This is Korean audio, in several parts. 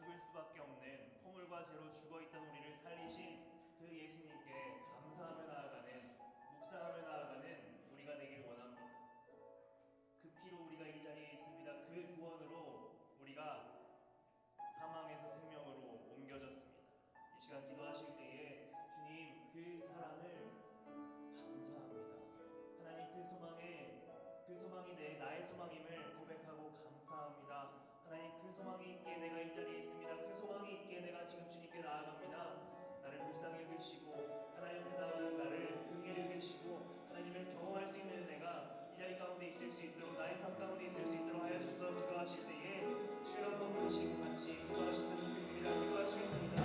죽을 수밖에 없는 포물과 죄로 죽어있던 우리를 살리신 그 예수님께 감사하며 나아가는, 묵상하며 나아가는 우리가 되기를 원합니다. 그 피로 우리가 이 자리에 있습니다. 그 구원으로 우리가 사망에서 생명으로 옮겨졌습니다. 이 시간 기도하실 때에 주님 그 사랑을 감사합니다. 하나님 그 소망이 나의 소망임을 고백하고 감사합니다. 하나님 그 소망이 있기에 내가 이 자리에 있습니다. 그 소망이 있기에 내가 지금 주님께 나아갑니다. 나를 불쌍히 여기시고 하나님 그 나아가는 나를 긍휼히 여기시고 하나님을 경험할 수 있는 내가 이 자리 가운데 있을 수 있도록, 나의 삶 가운데 있을 수 있도록 하여 주셔서 기도하실 때에 주여 한번 부르시고 같이 기도하셨으면 좋겠습니다. 기도하시겠습니다.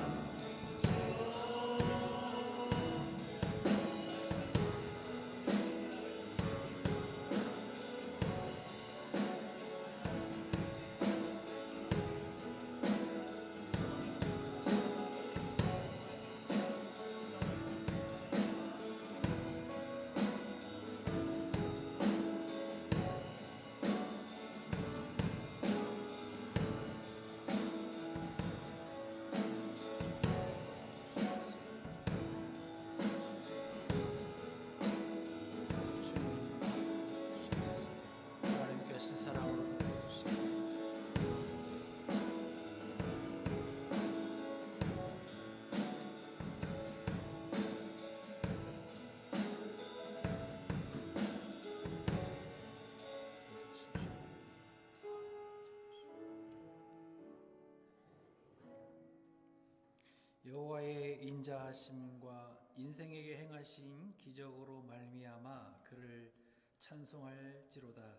여호와의 인자하심과 인생에게 행하신 기적으로 말미암아 그를 찬송할지로다.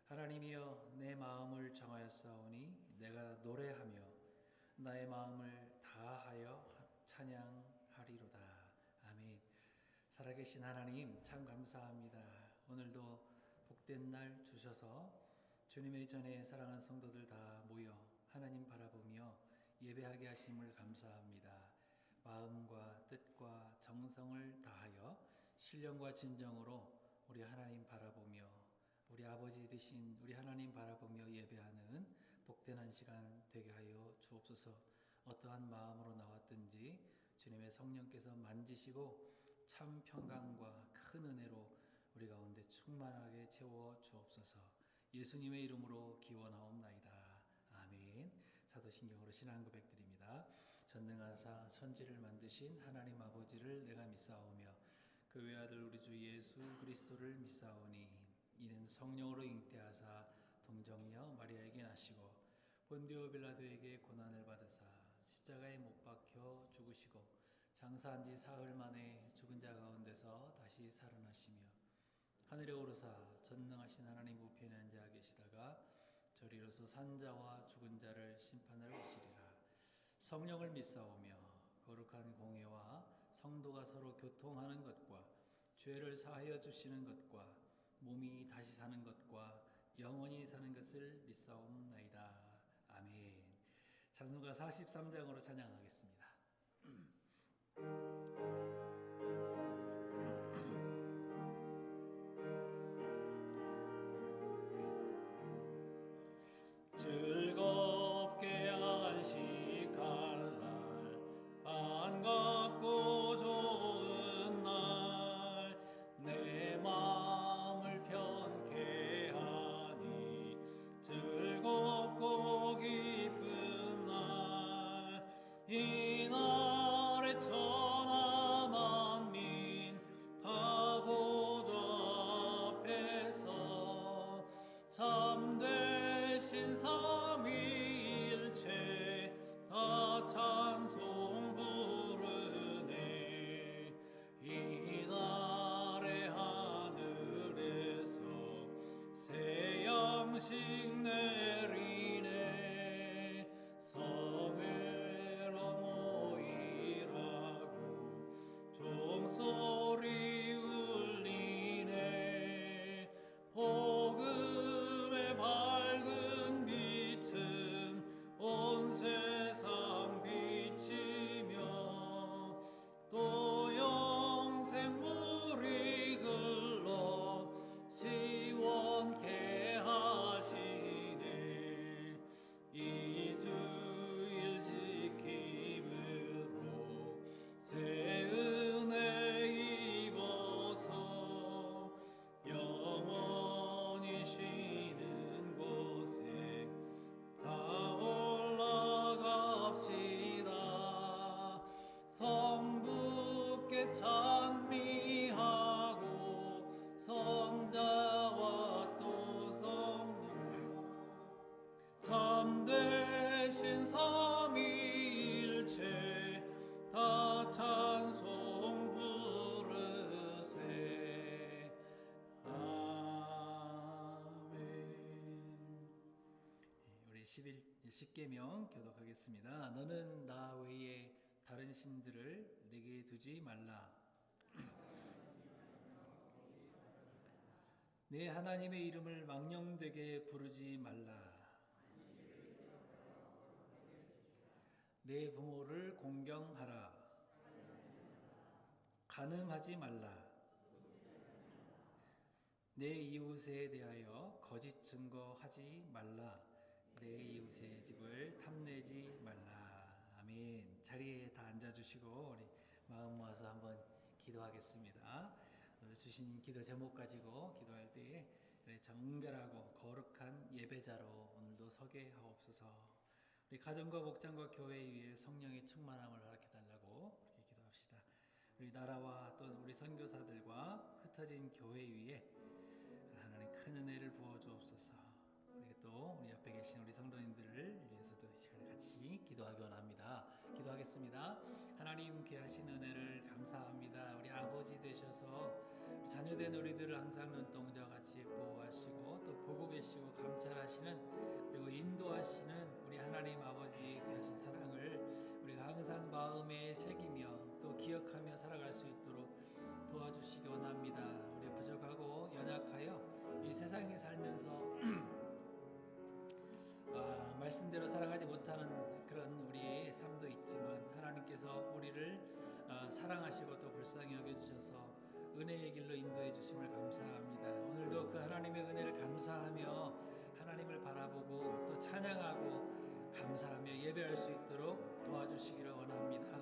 하나님이여 내 마음을 정하였사오니 내가 노래하며 나의 마음을 다하여 찬양하리로다. 아멘. 살아계신 하나님 참 감사합니다. 오늘도 복된 날 주셔서 주님의 전에 사랑하는 성도들 다 모여 하나님 바라보며 예배하게 하심을 감사합니다. 마음과 뜻과 정성을 다하여 신령과 진정으로 우리 하나님 바라보며 우리 아버지 되신 우리 하나님 바라보며 예배하는 복된 한 시간 되게 하여 주옵소서. 어떠한 마음으로 나왔든지 주님의 성령께서 만지시고 참 평강과 큰 은혜로 우리 가운데 충만하게 채워 주옵소서. 예수님의 이름으로 기원하옵나이다. 아멘. 사도신경으로 신앙 고백드립니다. 전능하사 천지를 만드신 하나님 아버지를 내가 믿사오며 그 외아들 우리 주 예수 그리스도를 믿사오니 이는 성령으로 잉태하사 동정녀 마리아에게 나시고 본디오 빌라도에게 고난을 받으사 십자가에 못 박혀 죽으시고 장사한 지 사흘 만에 죽은 자 가운데서 다시 살아나시며 하늘에 오르사 전능하신 하나님 우편에 앉아 계시다가 저리로서 산자와 죽은 자를 심판하러 오시리라. 성령을 믿사오며 거룩한 공회와 성도가 서로 교통하는 것과 죄를 사하여 주시는 것과 몸이 다시 사는 것과 영원히 사는 것을 믿사옵나이다. 아멘. 찬송가 43장으로 찬양하겠습니다. 즐겁게 안식할 날 반갑고 좋은 날 내 마음을 편케 하니 즐겁고 기쁜 날 이날에 천하 만민 다 보좌 앞에서 참되신 삼위일체 다 찬송 부르네. 이날의 하늘에서 새 양식 내리네. 성회로 모이라고 종소리 울리네. 복음의 밝은 빛은 온 세상 비치며 또 영생물이 흘러 시원케 하시네. 찬미하고 성자와 또 성령 참되신 삼위일체 다 찬송 부르세. 아멘. 우리 10계명 교독하겠습니다. 너는 나 외에 다른 신들을 내게 두지 말라. 내 하나님의 이름을 망령되게 부르지 말라. 내 부모를 공경하라. 간음하지 말라. 내 이웃에 대하여 거짓 증거하지 말라. 내 이웃의 집을 탐내지 말라. 아멘. 자리에 다 앉아주시고 우리 마음 모아서 한번 기도하겠습니다. 오늘 주신 기도 제목 가지고 기도할 때에 정결하고 거룩한 예배자로 오늘도 서게 하옵소서. 우리 가정과 목장과 교회 위에 성령의 충만함을 허락해달라고 그렇게 기도합시다. 우리 나라와 또 우리 선교사들과 흩어진 교회 위에 하나님 큰 은혜를 부어주옵소서. 우리 또 우리 옆에 계신 우리 성도님들을 위해서도 이 시간을 같이 기도하기 원합니다. 기도하겠습니다. 하나님 귀하신 은혜를 감사합니다. 우리 아버지 되셔서 우리 자녀된 우리들을 항상 눈동자와 같이 보호하시고 또 보고 계시고 감찰하시는 그리고 인도하시는 우리 하나님 아버지 귀하신 사랑을 우리가 항상 마음에 새기며 또 기억하며 살아갈 수 있도록 도와주시기 원합니다. 우리 부족하고 연약하여 이 세상에 살면서 말씀대로 살아가지 못하는 그런 우리의 삶도 있지만 하나님께서 우리를 사랑하시고 또 불쌍히 여겨주셔서 은혜의 길로 인도해 주심을 감사합니다. 오늘도 그 하나님의 은혜를 감사하며 하나님을 바라보고 또 찬양하고 감사하며 예배할 수 있도록 도와주시기를 원합니다.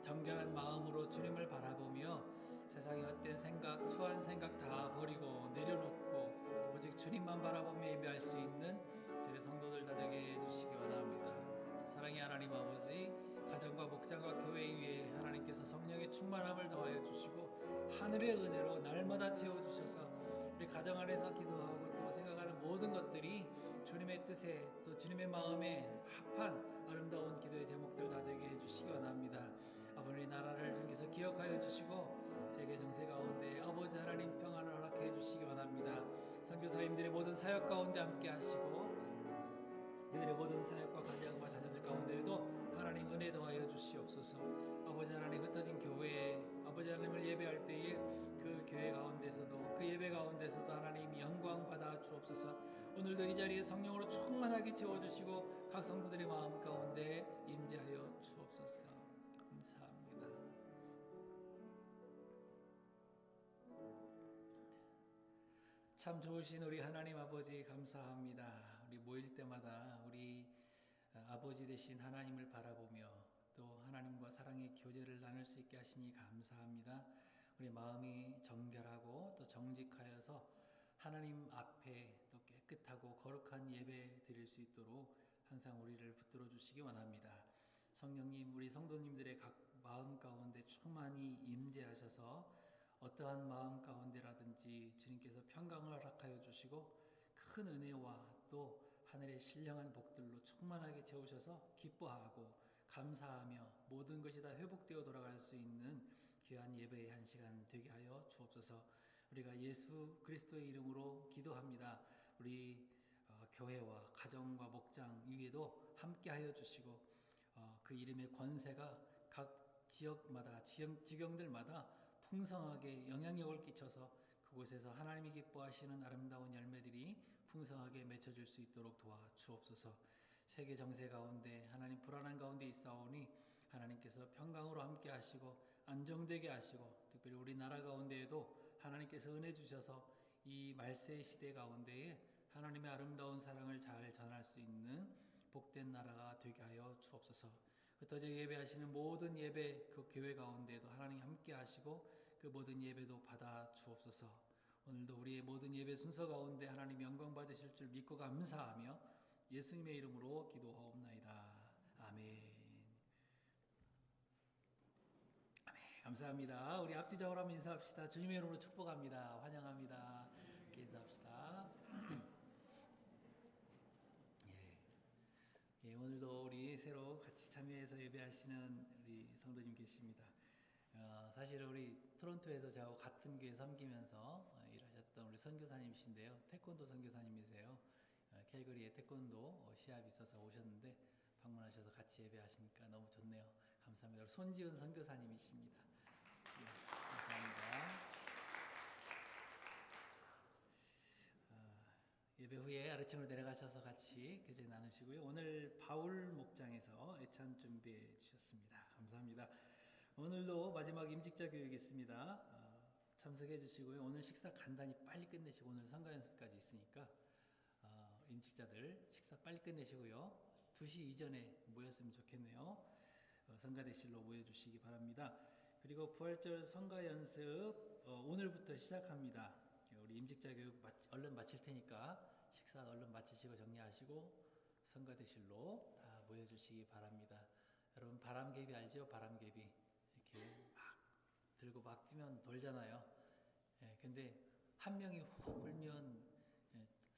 정결한 마음으로 주님을 바라보며 세상의 헛된 생각, 추한 생각 다 버리고 내려놓고 오직 주님만 바라보며 예배할 수 있는 저희 성도들 다 되게 해주시기 원합니다. 사랑의 하나님 아버지, 가정과 목장과 교회 위에 하나님께서 성령의 충만함을 더하여 주시고 하늘의 은혜로 날마다 채워주셔서 우리 가정 안에서 기도하고 또 생각하는 모든 것들이 주님의 뜻에 또 주님의 마음에 합한 아름다운 기도의 제목들 다 되게 해주시기 원합니다. 아버지 나라를 주님께서 기억하여 주시고 세계 정세 가운데 아버지 하나님 평안을 허락해 주시기 원합니다. 선교사님들의 모든 사역 가운데 함께 하시고 그들의 모든 사역과 가정과 자녀들 가운데에도 하나님 은혜 더하여 주시옵소서. 아버지 하나님 흩어진 교회에 아버지 하나님을 예배할 때에 그 교회 가운데서도 그 예배 가운데서도 하나님 영광 받아 주옵소서. 오늘도 이 자리에 성령으로 충만하게 채워주시고 각 성도들의 마음 가운데 임재하여 주옵소서. 감사합니다. 참 좋으신 우리 하나님 아버지 감사합니다. 우리 모일 때마다 우리 아버지 되신 하나님을 바라보며 또 하나님과 사랑의 교제를 나눌 수 있게 하시니 감사합니다. 우리 마음이 정결하고 또 정직하여서 하나님 앞에 또 깨끗하고 거룩한 예배 드릴 수 있도록 항상 우리를 붙들어 주시기 원합니다. 성령님, 우리 성도님들의 각 마음 가운데 충만히 임재하셔서 어떠한 마음 가운데라든지 주님께서 평강을 허락하여 주시고 큰 은혜와 또 하늘의 신령한 복들로 충만하게 채우셔서 기뻐하고 감사하며 모든 것이 다 회복되어 돌아갈 수 있는 귀한 예배의 한 시간 되게 하여 주옵소서. 우리가 예수 그리스도의 이름으로 기도합니다. 우리 교회와 가정과 목장 위에도 함께하여 주시고 그 이름의 권세가 각 지역마다 지경들마다 풍성하게 영향력을 끼쳐서 그곳에서 하나님이 기뻐하시는 아름다운 열매들이 풍성하게 맺혀질 수 있도록 도와주옵소서. 세계 정세 가운데 하나님 불안한 가운데 있사오니 하나님께서 평강으로 함께 하시고 안정되게 하시고 특별히 우리나라 가운데에도 하나님께서 은혜 주셔서 이 말세 시대 가운데에 하나님의 아름다운 사랑을 잘 전할 수 있는 복된 나라가 되게 하여 주옵소서. 흩어져 예배하시는 모든 예배 그 교회 가운데에도 하나님 함께 하시고 그 모든 예배도 받아 주옵소서. 오늘도 우리의 모든 예배 순서 가운데 하나님 영광 받으실 줄 믿고 감사하며 예수님의 이름으로 기도하옵나이다. 아멘. 아멘. 감사합니다. 우리 앞뒤적으로 한번 인사합시다. 주님의 이름으로 축복합니다. 환영합니다. 이렇게 인사합시다. 예, 오늘도 우리 새로 같이 참여해서 예배하시는 우리 성도님 계십니다. 사실 우리 토론토에서 저하고 같은 교회 섬기면서 일하셨던 우리 선교사님이신데요. 태권도 선교사님이세요. 캘거리에 태권도 시합이 있어서 오셨는데 방문하셔서 같이 예배하시니까 너무 좋네요. 감사합니다. 우리 손지은 선교사님이십니다. 예, 감사합니다. 예배 후에 아래층으로 내려가셔서 같이 교제 나누시고요. 오늘 바울 목장에서 애찬 준비해 주셨습니다. 감사합니다. 오늘도 마지막 임직자 교육이 있습니다. 참석해 주시고요. 오늘 식사 간단히 빨리 끝내시고 오늘 선거 연습까지 있으니까 임직자들 식사 빨리 끝내시고요. 2시 이전에 모였으면 좋겠네요. 성가대실로 모여주시기 바랍니다. 그리고 부활절 성가 연습 오늘부터 시작합니다. 우리 임직자 교육 얼른 마칠 테니까 식사 얼른 마치시고 정리하시고 성가대실로 다 모여주시기 바랍니다. 여러분 바람개비 알죠? 바람개비 이렇게 막 들고 막 뛰면 돌잖아요. 예, 근데 한 명이 훅 불면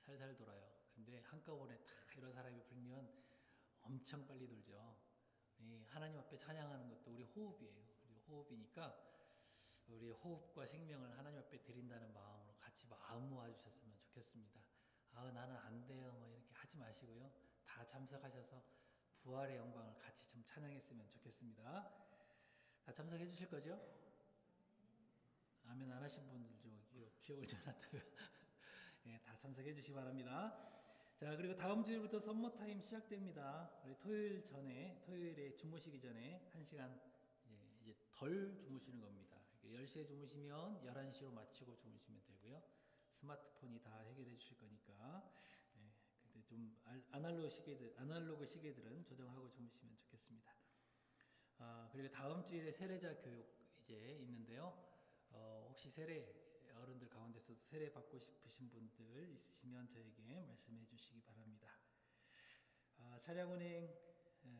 살살 돌아요. 근데 한꺼번에 다 여러 사람이 불면 엄청 빨리 돌죠. 우리 하나님 앞에 찬양하는 것도 우리 호흡이에요. 우리 호흡이니까 우리 호흡과 생명을 하나님 앞에 드린다는 마음으로 같이 마음 모아주셨으면 좋겠습니다. 나는 안 돼요. 뭐 이렇게 하지 마시고요. 다 참석하셔서 부활의 영광을 같이 좀 찬양했으면 좋겠습니다. 다 참석해 주실 거죠? 아멘 안 하신 분들 좀 기억을 좀 놨다가 예, 다 참석해 주시기 바랍니다. 자, 그리고 다음 주일부터 썸머타임 시작됩니다. 우리 토요일에 주무시기 전에 1시간 이제 덜 주무시는 겁니다. 10시에 주무시면 11시로 마치고 주무시면 되고요. 스마트폰이 다 해결해 주실 거니까. 예, 근데 좀 아날로그 시계들은 조정하고 주무시면 좋겠습니다. 그리고 다음 주일에 세례자 교육 이제 있는데요. 혹시 어른들 가운데서도 세례 받고 싶으신 분들 있으시면 저에게 말씀해 주시기 바랍니다. 차량 운행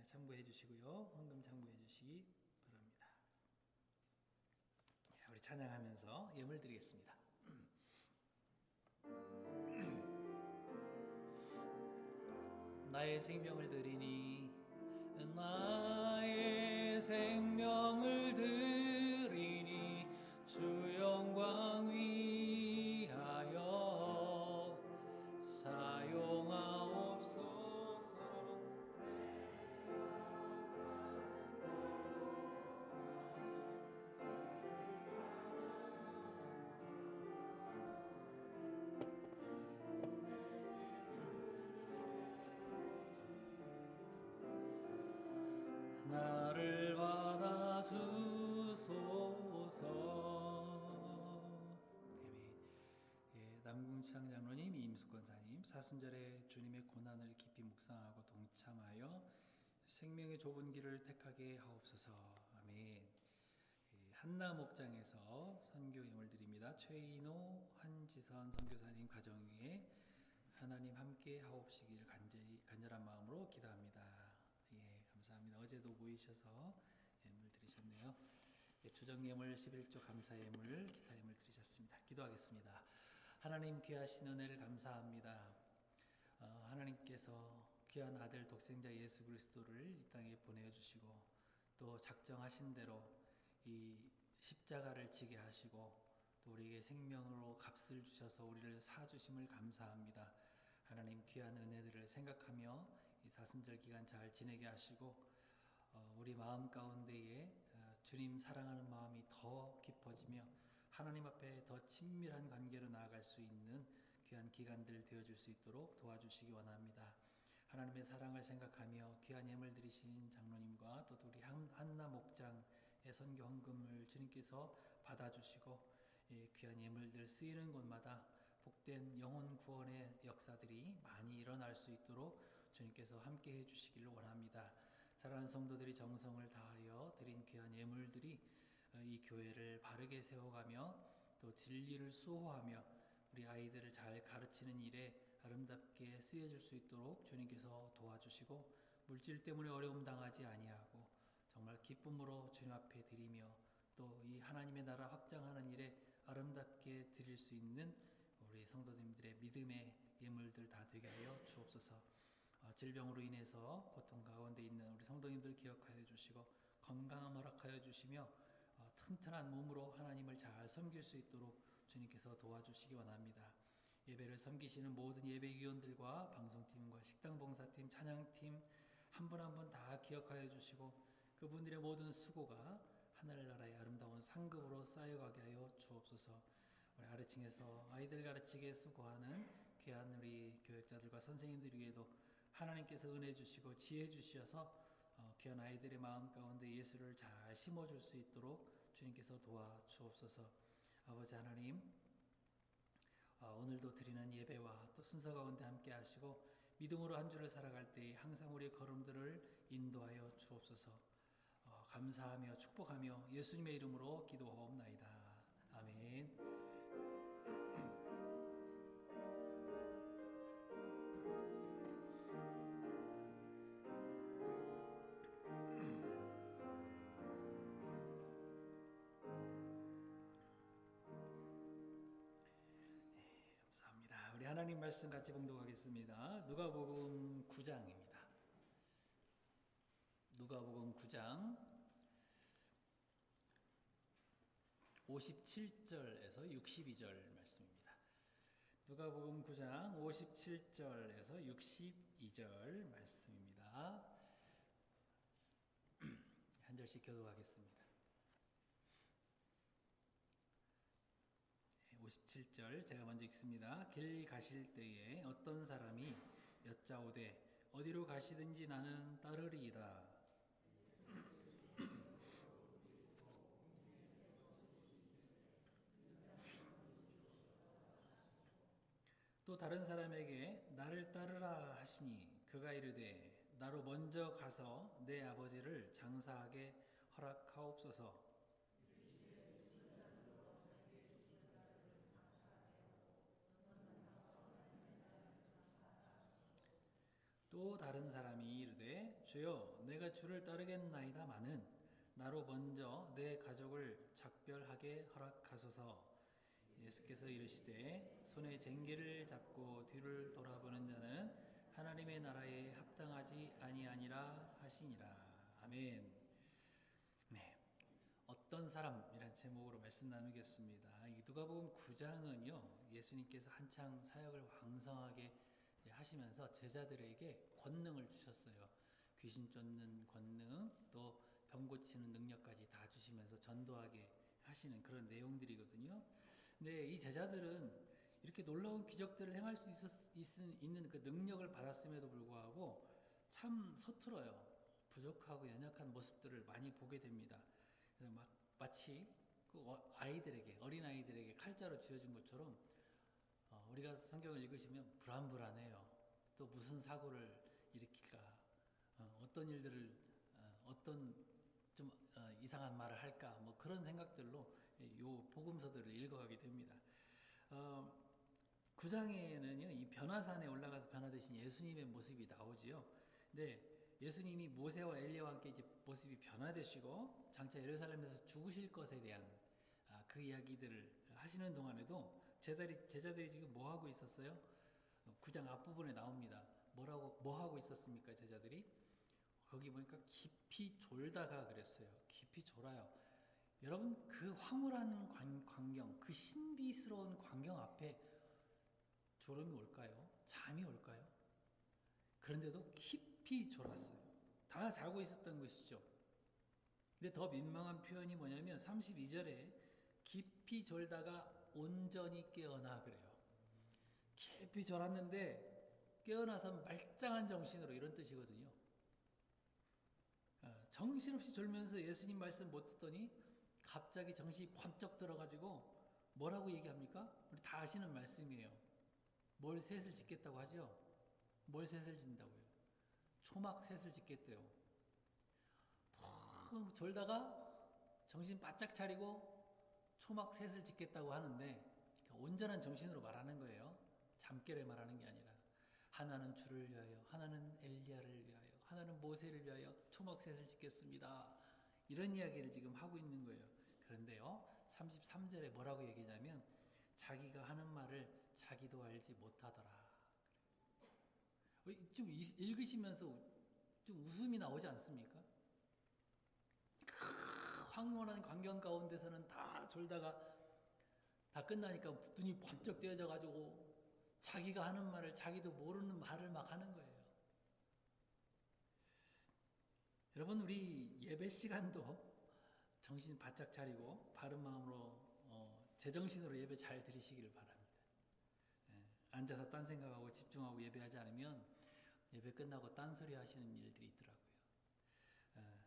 참고해 주시고요. 헌금 참고해 주시기 바랍니다. 우리 찬양하면서 예물 드리겠습니다. 나의 생명을 드리니 나의 생명을 드리니 주 영광 위하여 사용하옵소서. 나를 받아주소서. 남궁창 장로님, 임숙권사님, 사순절에 주님의 고난을 깊이 묵상하고 동참하여 생명의 좁은 길을 택하게 하옵소서. 아멘. 한나 목장에서 선교 예물 드립니다. 최인호, 한지선 선교사님 가정 위에 하나님 함께 하옵시길 간절한 마음으로 기도합니다. 예, 감사합니다. 어제도 모이셔서 예물 드리셨네요. 예, 주정 예물, 11조 감사 예물, 기타 예물 드리셨습니다. 기도하겠습니다. 하나님 귀하신 은혜를 감사합니다. 하나님께서 귀한 아들 독생자 예수 그리스도를 이 땅에 보내주시고 또 작정하신 대로 이 십자가를 지게 하시고 또 우리에게 생명으로 값을 주셔서 우리를 사주심을 감사합니다. 하나님 귀한 은혜들을 생각하며 이 사순절 기간 잘 지내게 하시고 우리 마음 가운데에 주님 사랑하는 마음이 더 깊어지며 하나님 앞에 더 친밀한 관계로 나아갈 수 있는 귀한 기간들 되어줄 수 있도록 도와주시기 원합니다. 하나님의 사랑을 생각하며 귀한 예물 드리신 장로님과 또 우리 한나 목장의 선교 헌금을 주님께서 받아주시고 귀한 예물들 쓰이는 곳마다 복된 영혼 구원의 역사들이 많이 일어날 수 있도록 주님께서 함께 해주시기를 원합니다. 사랑하는 성도들이 정성을 다하여 드린 귀한 예물들이 이 교회를 바르게 세워가며 또 진리를 수호하며 우리 아이들을 잘 가르치는 일에 아름답게 쓰여질 수 있도록 주님께서 도와주시고 물질 때문에 어려움 당하지 아니하고 정말 기쁨으로 주님 앞에 드리며 또 이 하나님의 나라 확장하는 일에 아름답게 드릴 수 있는 우리 성도님들의 믿음의 예물들 다 되게 하여 주옵소서. 질병으로 인해서 고통 가운데 있는 우리 성도님들 기억하여 주시고 건강함 허락하여 주시며 튼튼한 몸으로 하나님을 잘 섬길 수 있도록 주님께서 도와주시기 원합니다. 예배를 섬기시는 모든 예배위원들과 방송팀과 식당봉사팀, 찬양팀 한 분 한 분 다 기억하여 주시고 그분들의 모든 수고가 하늘나라의 아름다운 상급으로 쌓여가게 하여 주옵소서. 우리 아래층에서 아이들 가르치기에 수고하는 귀한 우리 교육자들과 선생님들 위에도 하나님께서 은혜 주시고 지혜 주셔서 귀한 아이들의 마음 가운데 예수를 잘 심어줄 수 있도록 주님께서 도와주옵소서. 아버지 하나님, 오늘도 드리는 예배와 또 순서 가운데 함께 하시고 믿음으로 한 주를 살아갈 때 항상 우리의 걸음들을 인도하여 주옵소서. 감사하며 축복하며 예수님의 이름으로 기도하옵나이다. 아멘. 감사합니다. 우리 하나님 말씀 같이 봉독하겠습니다. 누가복음 9장입니다. 누가복음 9장 57절에서 62절 말씀입니다. 누가복음 9장 57절에서 62절 말씀입니다. 한 절씩 교독하겠습니다. 57절 제가 먼저 읽습니다. 길 가실 때에 어떤 사람이 여짜오되 어디로 가시든지 나는 따르리이다. 또 다른 사람에게 나를 따르라 하시니 그가 이르되 나로 먼저 가서 내 아버지를 장사하게 허락하옵소서. 또 다른 사람이 이르되 주여 내가 주를 따르겠나이다마는 나로 먼저 내 가족을 작별하게 허락하소서. 예수께서 이르시되 손에 쟁기를 잡고 뒤를 돌아보는 자는 하나님의 나라에 합당하지 아니하니라 하시니라. 아멘. 네, 어떤 사람이란 제목으로 말씀 나누겠습니다. 이 누가복음 9장은요 예수님께서 한창 사역을 왕성하게 하시면서 제자들에게 권능을 주셨어요. 귀신 쫓는 권능, 또 병 고치는 능력까지 다 주시면서 전도하게 하시는 그런 내용들이거든요. 근데 이 제자들은 이렇게 놀라운 기적들을 행할 수 있는 그 능력을 받았음에도 불구하고 참 서툴어요. 부족하고 연약한 모습들을 많이 보게 됩니다. 그래서 마치 그 아이들에게, 어린아이들에게 칼자루 쥐어준 것처럼 우리가 성경을 읽으시면 불안불안해요. 또 무슨 사고를 일으킬까, 어떤 일들을, 어떤 좀 이상한 말을 할까, 뭐 그런 생각들로 요 복음서들을 읽어가게 됩니다. 9장에는요, 이 변화산에 올라가서 변화되신 예수님의 모습이 나오지요. 근데 예수님이 모세와 엘리야와 함께 이제 모습이 변화되시고 장차 예루살렘에서 죽으실 것에 대한 그 이야기들을 하시는 동안에도 제자들이 지금 뭐 하고 있었어요? 9장 앞부분에 나옵니다. 뭐 하고 있었습니까, 제자들이? 거기 보니까 깊이 졸다가 그랬어요. 깊이 졸아요. 여러분, 그 황홀한 광경, 그 신비스러운 광경 앞에 졸음이 올까요? 잠이 올까요? 그런데도 깊이 졸았어요. 다 자고 있었던 것이죠. 근데 더 민망한 표현이 뭐냐면 32절에 깊이 졸다가 온전히 깨어나 그래요. 깊이 졸았는데 깨어나서 말짱한 정신으로, 이런 뜻이거든요. 정신없이 졸면서 예수님 말씀 못 듣더니 갑자기 정신이 번쩍 들어가지고 뭐라고 얘기합니까? 우리 다 아시는 말씀이에요. 뭘 셋을 짓겠다고 하죠? 뭘 셋을 짓는다고요? 초막 셋을 짓겠대요. 푹 졸다가 정신 바짝 차리고 초막 셋을 짓겠다고 하는데 온전한 정신으로 말하는 거예요. 잠결에 말하는 게 아니라. 하나는 주를 위하여, 하나는 엘리야를 위하여, 하나는 모세를 위하여 초막 셋을 짓겠습니다. 이런 이야기를 지금 하고 있는 거예요. 그런데요, 33절에 뭐라고 얘기냐면 자기가 하는 말을 자기도 알지 못하더라. 좀 읽으시면서 좀 웃음이 나오지 않습니까? 황홀한 광경 가운데서는 다 졸다가 다 끝나니까 눈이 번쩍 떼어져 가지고 자기가 하는 말을 자기도 모르는 말을 막 하는 거예요. 여러분, 우리 예배 시간도 정신 바짝 차리고 바른 마음으로 제정신으로 예배 잘 드리시기를 바랍니다. 앉아서 딴 생각하고 집중하고 예배하지 않으면 예배 끝나고 딴소리 하시는 일들이 있더라고요.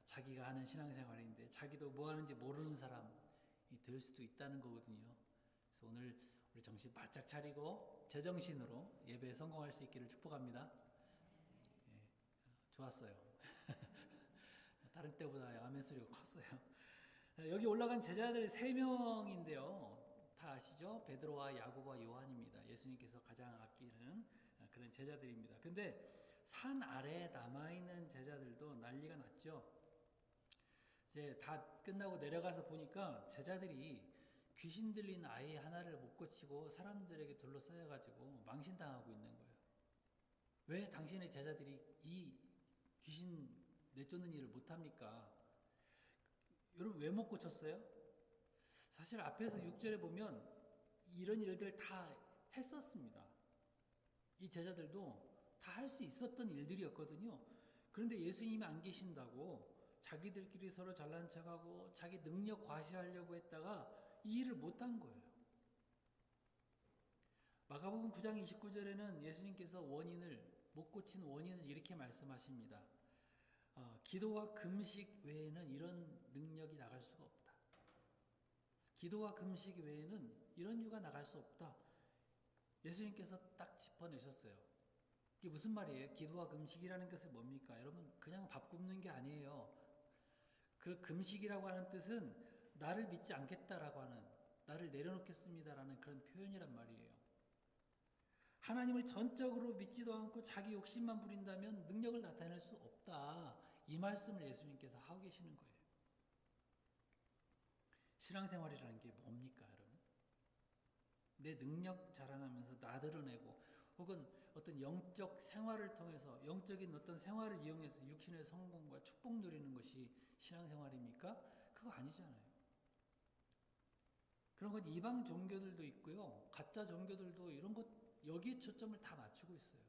자기가 하는 신앙생활인데 자기도 뭐 하는지 모르는 사람이 될 수도 있다는 거거든요. 그래서 오늘 우리 정신 바짝 차리고 제정신으로 예배에 성공할 수 있기를 축복합니다. 좋았어요. 다른 때보다 아멘 소리가 컸어요. 여기 올라간 제자들 3명인데요. 다 아시죠? 베드로와 야고보와 요한입니다. 예수님께서 가장 아끼는 그런 제자들입니다. 근데 산 아래에 남아있는 제자들도 난리가 났죠. 이제 다 끝나고 내려가서 보니까 제자들이 귀신 들린 아이 하나를 못 고치고 사람들에게 둘러싸여가지고 망신당하고 있는 거예요. 왜 당신의 제자들이 이 귀신 내쫓는 일을 못합니까? 여러분, 왜 못 고쳤어요? 사실 앞에서 6절에 보면 이런 일들 다 했었습니다. 이 제자들도 다 할 수 있었던 일들이었거든요. 그런데 예수님이 안 계신다고 자기들끼리 서로 잘난 척하고 자기 능력 과시하려고 했다가 이 일을 못한 거예요. 마가복음 9장 29절에는 예수님께서 못 고친 원인을 이렇게 말씀하십니다. 기도와 금식 외에는 이런 능력이 나갈 수가 없다. 기도와 금식 외에는 이런 유가 나갈 수 없다. 예수님께서 딱 짚어내셨어요. 이게 무슨 말이에요? 기도와 금식이라는 것은 뭡니까? 여러분, 그냥 밥 굶는 게 아니에요. 그 금식이라고 하는 뜻은 나를 믿지 않겠다라고 하는, 나를 내려놓겠습니다라는 그런 표현이란 말이에요. 하나님을 전적으로 믿지도 않고 자기 욕심만 부린다면 능력을 나타낼 수 없다. 이 말씀을 예수님께서 하고 계시는 거예요. 신앙생활이라는 게 뭡니까, 여러분? 내 능력 자랑하면서 나드러내고 혹은 어떤 영적 생활을 통해서 영적인 어떤 생활을 이용해서 육신의 성공과 축복 누리는 것이 신앙생활입니까? 그거 아니잖아요. 그런 건 이방 종교들도 있고요. 가짜 종교들도 이런 것 여기에 초점을 다 맞추고 있어요.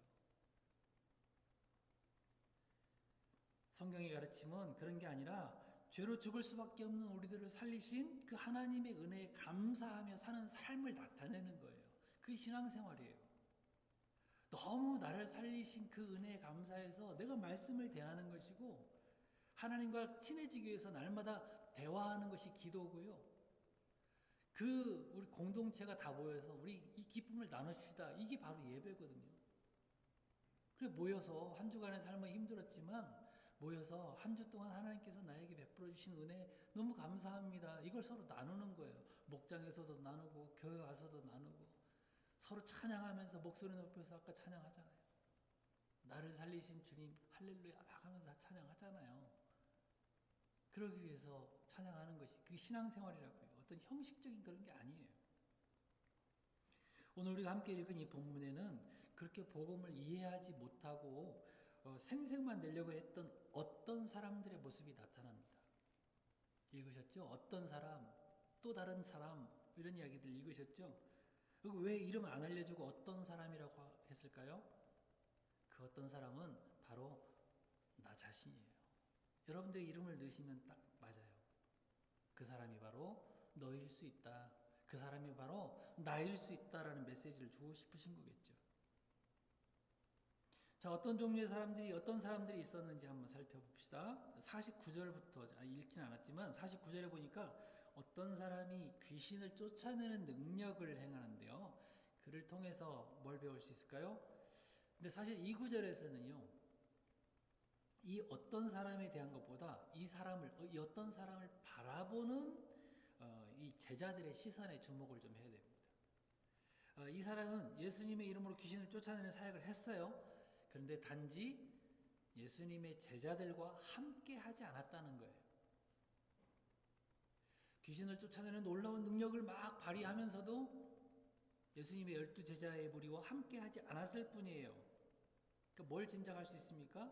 성경의 가르침은 그런 게 아니라 죄로 죽을 수밖에 없는 우리들을 살리신 그 하나님의 은혜에 감사하며 사는 삶을 나타내는 거예요. 그게 신앙생활이에요. 너무 나를 살리신 그 은혜에 감사해서 내가 말씀을 대하는 것이고 하나님과 친해지기 위해서 날마다 대화하는 것이 기도고요. 우리 공동체가 다 모여서 우리 이 기쁨을 나누십시다. 이게 바로 예배거든요. 그래 모여서 한 주간의 삶은 힘들었지만 모여서 한 주 동안 하나님께서 나에게 베풀어 주신 은혜 너무 감사합니다. 이걸 서로 나누는 거예요. 목장에서도 나누고 교회 와서도 나누고 서로 찬양하면서 목소리 높여서 아까 찬양하잖아요. 나를 살리신 주님 할렐루야 막 하면서 찬양하잖아요. 그러기 위해서 찬양하는 것이 그게 신앙생활이라고요. 어떤 형식적인 그런 게 아니에요. 오늘 우리가 함께 읽은 이 본문에는 그렇게 복음을 이해하지 못하고 생색만 내려고 했던 어떤 사람들의 모습이 나타납니다. 읽으셨죠? 어떤 사람, 또 다른 사람 이런 이야기들 읽으셨죠? 그리고 왜 이름을 안 알려주고 어떤 사람이라고 했을까요? 그 어떤 사람은 바로 나 자신이에요. 여러분들의 이름을 넣으시면 딱 맞아요. 그 사람이 바로 너일 수 있다. 그 사람이 바로 나일 수 있다라는 메시지를 주고 싶으신 거겠죠. 자, 어떤 종류의 사람들이 어떤 사람들이 있었는지 한번 살펴봅시다. 49절부터 읽진 않았지만 49절에 보니까 어떤 사람이 귀신을 쫓아내는 능력을 행하는데요. 그를 통해서 뭘 배울 수 있을까요? 근데 사실 이 구절에서는요. 이 어떤 사람에 대한 것보다 이 어떤 사람을 바라보는 이 제자들의 시선에 주목을 좀 해야 됩니다. 이 사람은 예수님의 이름으로 귀신을 쫓아내는 사역을 했어요. 그런데 단지 예수님의 제자들과 함께 하지 않았다는 거예요. 귀신을 쫓아내는 놀라운 능력을 막 발휘하면서도 예수님의 12제자의 무리와 함께하지 않았을 뿐이에요. 그러니까 뭘 짐작할 수 있습니까?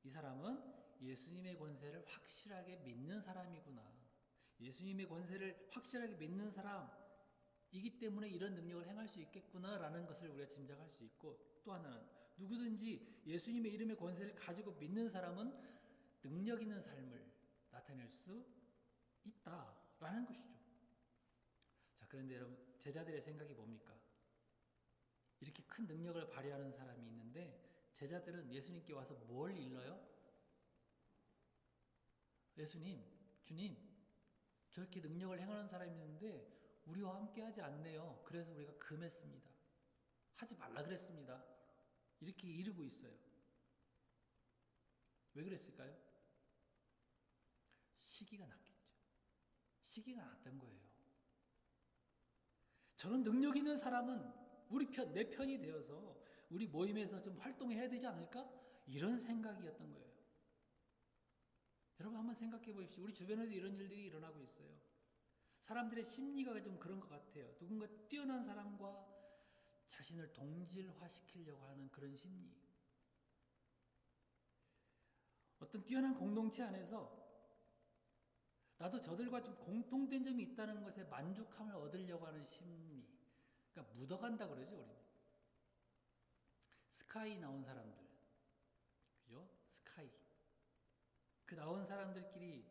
이 사람은 예수님의 권세를 확실하게 믿는 사람이구나. 예수님의 권세를 확실하게 믿는 사람이기 때문에 이런 능력을 행할 수 있겠구나라는 것을 우리가 짐작할 수 있고, 또 하나는 누구든지 예수님의 이름의 권세를 가지고 믿는 사람은 능력 있는 삶을 나타낼 수 있다라는 것이죠. 자, 그런데 여러분, 제자들의 생각이 뭡니까? 이렇게 큰 능력을 발휘하는 사람이 있는데 제자들은 예수님께 와서 뭘 일러요? 예수님, 주님, 저렇게 능력을 행하는 사람이 있는데 우리와 함께하지 않네요. 그래서 우리가 금했습니다. 하지 말라 그랬습니다. 이렇게 이르고 있어요. 왜 그랬을까요? 시기가 났겠죠. 시기가 났던 거예요. 저런 능력 있는 사람은 내 편이 되어서 우리 모임에서 좀 활동해야 되지 않을까? 이런 생각이었던 거예요. 여러분 한번 생각해 보십시오. 우리 주변에도 이런 일들이 일어나고 있어요. 사람들의 심리가 좀 그런 것 같아요. 누군가 뛰어난 사람과 자신을 동질화시키려고 하는 그런 심리. 어떤 뛰어난 공동체 안에서 나도 저들과 좀 공통된 점이 있다는 것에 만족함을 얻으려고 하는 심리. 그러니까 묻어간다 그러죠, 우리는. 스카이 나온 사람들. 그죠? 스카이. 그 나온 사람들끼리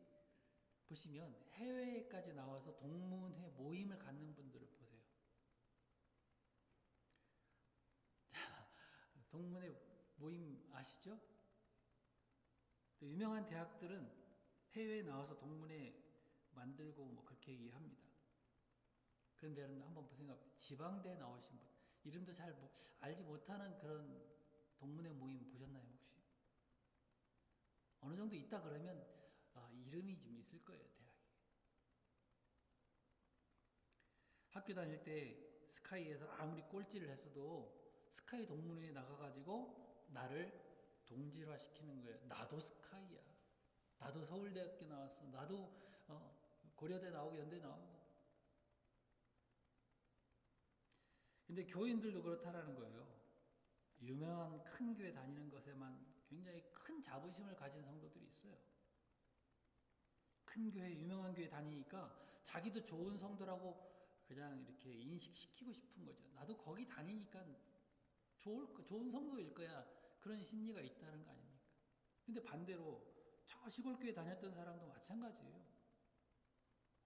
보시면 해외까지 나와서 동문회 모임을 갖는 분들을 보세요. 자, 동문회 모임 아시죠? 또 유명한 대학들은 해외에 나와서 동문회 만들고 뭐 그렇게 얘기합니다. 그런데 여러분 한번 생각해보세요. 지방대에 나오신 분, 이름도 잘 알지 못하는 그런 동문회 모임 보셨나요 혹시? 어느 정도 있다 그러면 이름이 좀 있을 거예요, 대학에. 학교 다닐 때 스카이에서 아무리 꼴찌를 했어도 스카이 동문회에 나가가지고 나를 동질화시키는 거예요. 나도 스카이야. 나도 서울대학교 나왔어. 나도 고려대 나오고 연대 나오고. 근데 교인들도 그렇다라는 거예요. 유명한 큰 교회 다니는 것에만 굉장히 큰 자부심을 가진 성도들이 있어요. 큰 교회, 유명한 교회 다니니까 자기도 좋은 성도라고 그냥 이렇게 인식시키고 싶은 거죠. 나도 거기 다니니까 좋은 성도일 거야. 그런 심리가 있다는 거 아닙니까? 근데 반대로 저 시골 교회 다녔던 사람도 마찬가지예요.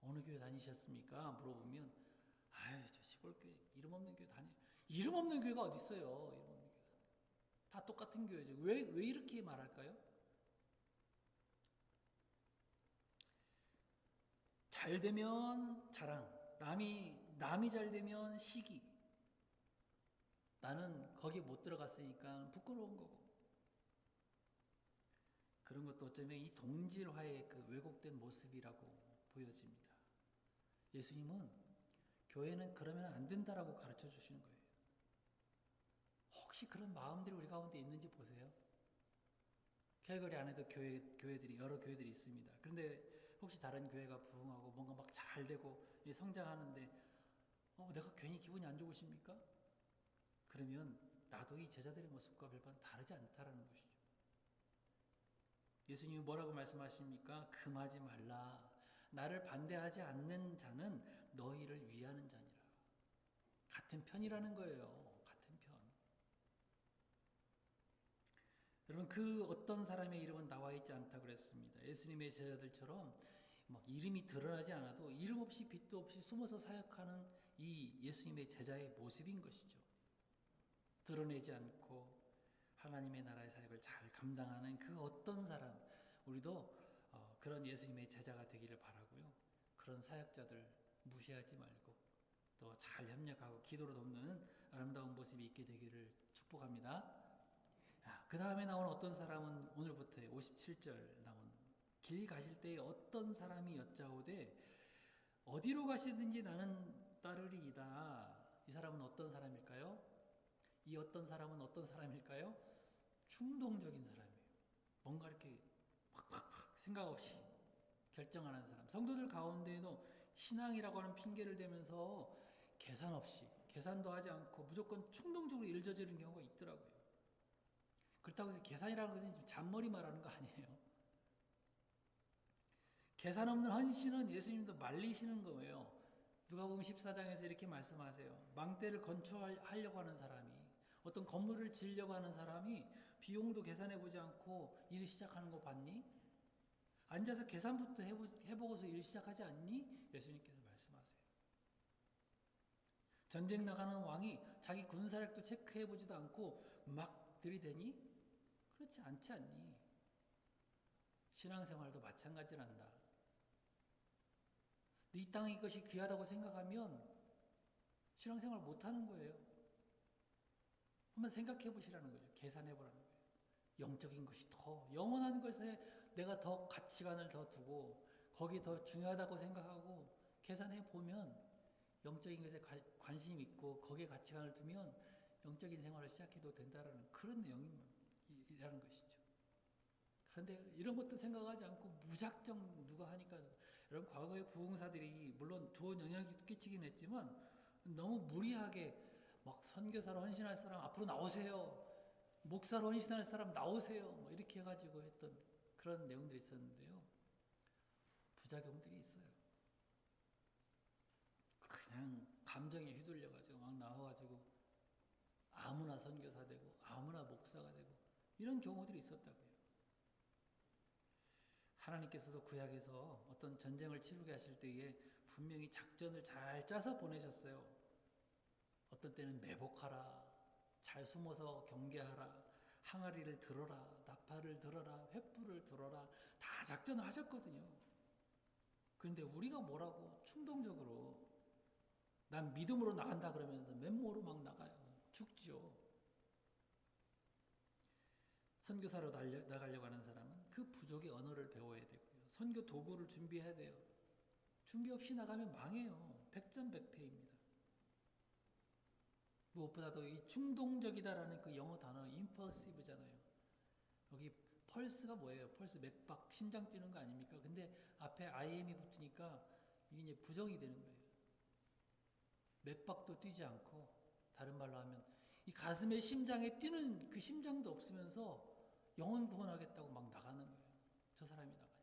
어느 교회 다니셨습니까? 물어보면 아유, 저 시골 교회 이름 없는 교회 이름 없는 교회가 어디 있어요? 이름 없는 교회. 다 똑같은 교회죠. 왜 이렇게 말할까요? 잘 되면 자랑, 남이 잘 되면 시기. 나는 거기 못 들어갔으니까 부끄러운 거고. 그런 것도 어쩌면 이 동질화의 그 왜곡된 모습이라고 보여집니다. 예수님은 교회는 그러면 안 된다라고 가르쳐 주시는 거예요. 혹시 그런 마음들이 우리 가운데 있는지 보세요. 캘거리 안에도 여러 교회들이 있습니다. 그런데 혹시 다른 교회가 부흥하고 뭔가 막 잘 되고 성장하는데 내가 괜히 기분이 안 좋으십니까? 그러면 나도 이 제자들의 모습과 별반 다르지 않다라는 것이죠. 예수님이 뭐라고 말씀하십니까? 금하지 말라. 나를 반대하지 않는 자는 너희를 위하는 자니라. 같은 편이라는 거예요. 같은 편. 여러분, 그 어떤 사람의 이름은 나와 있지 않다고 그랬습니다. 예수님의 제자들처럼 막 이름이 드러나지 않아도 이름 없이 빛도 없이 숨어서 사역하는 이 예수님의 제자의 모습인 것이죠. 드러내지 않고 하나님의 나라의 사역을 잘 감당하는 그 어떤 사람, 우리도 그런 예수님의 제자가 되기를 바라고요. 그런 사역자들 무시하지 말고 또 잘 협력하고 기도로 돕는 아름다운 모습이 있게 되기를 축복합니다. 그 다음에 나온 어떤 사람은 오늘부터 57절 나온 길 가실 때에 어떤 사람이 여짜오되 어디로 가시든지 나는 따르리이다. 이 사람은 어떤 사람일까요? 이 어떤 사람은 어떤 사람일까요? 충동적인 사람이에요. 뭔가 이렇게 확 생각 없이 결정하는 사람. 성도들 가운데에도 신앙이라고 하는 핑계를 대면서 계산 없이, 계산도 하지 않고 무조건 충동적으로 일 저지르는 경우가 있더라고요. 그렇다고 해서 계산이라는 것은 잔머리 말하는 거 아니에요. 계산 없는 헌신은 예수님도 말리시는 거예요. 누가복음 14장에서 이렇게 말씀하세요. 망대를 건축하려고 하는 사람이, 어떤 건물을 지으려고 하는 사람이 비용도 계산해보지 않고 일 시작하는 거 봤니? 앉아서 계산부터 해보고서 일 시작하지 않니? 예수님께서 말씀하세요. 전쟁 나가는 왕이 자기 군사력도 체크해보지도 않고 막 들이대니? 그렇지 않지 않니? 신앙생활도 마찬가지란다. 이 땅에 이것이 귀하다고 생각하면 신앙생활 못하는 거예요. 한번 생각해 보시라는 거죠. 계산해 보라는 거예요. 영적인 것이 더, 영원한 것에 내가 더 가치관을 더 두고 거기 더 중요하다고 생각하고 계산해 보면 영적인 것에 관심 있고 거기에 가치관을 두면 영적인 생활을 시작해도 된다라는 그런 내용이라는 것이죠. 그런데 이런 것도 생각하지 않고 무작정 누가 하니까, 여러분 과거의 부흥사들이 물론 좋은 영향을 끼치긴 했지만 너무 무리하게 막 선교사로 헌신할 사람 앞으로 나오세요, 목사로 헌신할 사람 나오세요, 뭐 이렇게 해가지고 했던 그런 내용들이 있었는데요. 부작용들이 있어요. 그냥 감정에 휘둘려가지고 막 나와가지고 아무나 선교사 되고 아무나 목사가 되고 이런 경우들이 있었다고요. 하나님께서도 구약에서 어떤 전쟁을 치르게 하실 때에 분명히 작전을 잘 짜서 보내셨어요. 어떤 때는 매복하라, 잘 숨어서 경계하라, 항아리를 들어라, 나팔을 들어라, 횃불을 들어라, 다 작전을 하셨거든요. 그런데 우리가 뭐라고 충동적으로 난 믿음으로 나간다 그러면서 맨모로 막 나가요. 죽죠. 선교사로 나가려고 하는 사람은 그 부족의 언어를 배워야 되고요. 선교 도구를 준비해야 돼요. 준비 없이 나가면 망해요. 백전백패입니다. 무엇보다도 이 충동적이다라는 그 영어 단어 impulsive잖아요. 여기 펄스가 뭐예요? 펄스 맥박, 심장 뛰는 거 아닙니까? 근데 앞에 IM이 붙으니까 이게 이제 부정이 되는 거예요. 맥박도 뛰지 않고, 다른 말로 하면 이 가슴에 심장에 뛰는 그 심장도 없으면서 영혼 구원하겠다고 막 나가는 거예요. 저 사람이 나가니까.